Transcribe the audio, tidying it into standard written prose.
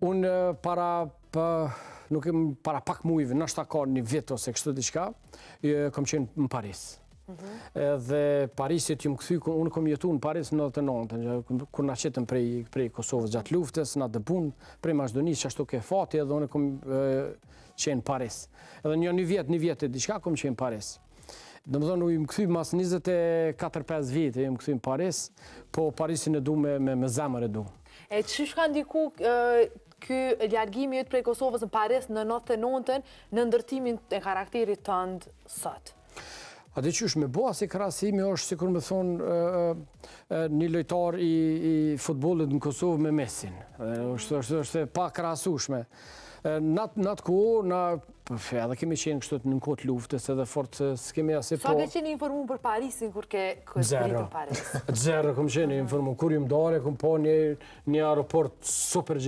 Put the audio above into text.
Unë para pak mujve, nështë ta ka një vit ose kështu diçka, kom qenë në Paris. Dhe Parisit ju më këthy, unë kom jetu në Paris në 99, kur na qetëm prej Kosovës gjatë luftës, na dëpun, prej Maqedonisë, që ashtu ke fati, edhe unë kom qenë Paris. Edhe një vjet e diçka kom qenë Paris. Dhe më thonë, ju më këthy mas 24-5 vite, ju më këthy në Paris, po Parisin e du me zemër e du. E që shka ndiku ky largimi jëtë prej Kosovës në Paris në 99-ën në ndërtimin e karakterit tënd sot? A dhe qysh me boa si krasimi është, si kur me thonë, një lojtar i futbolit në Kosovë me Messin. është pa krasushme. Në atë kohë, edhe kemi qenë kështu në kohët luftës edhe fort s'kemi asë po... Sa ke qenë informu për Parisin kur ke pritur Paris? Zero kom qenë informu. Kur ju më dare, kom po një aeroport super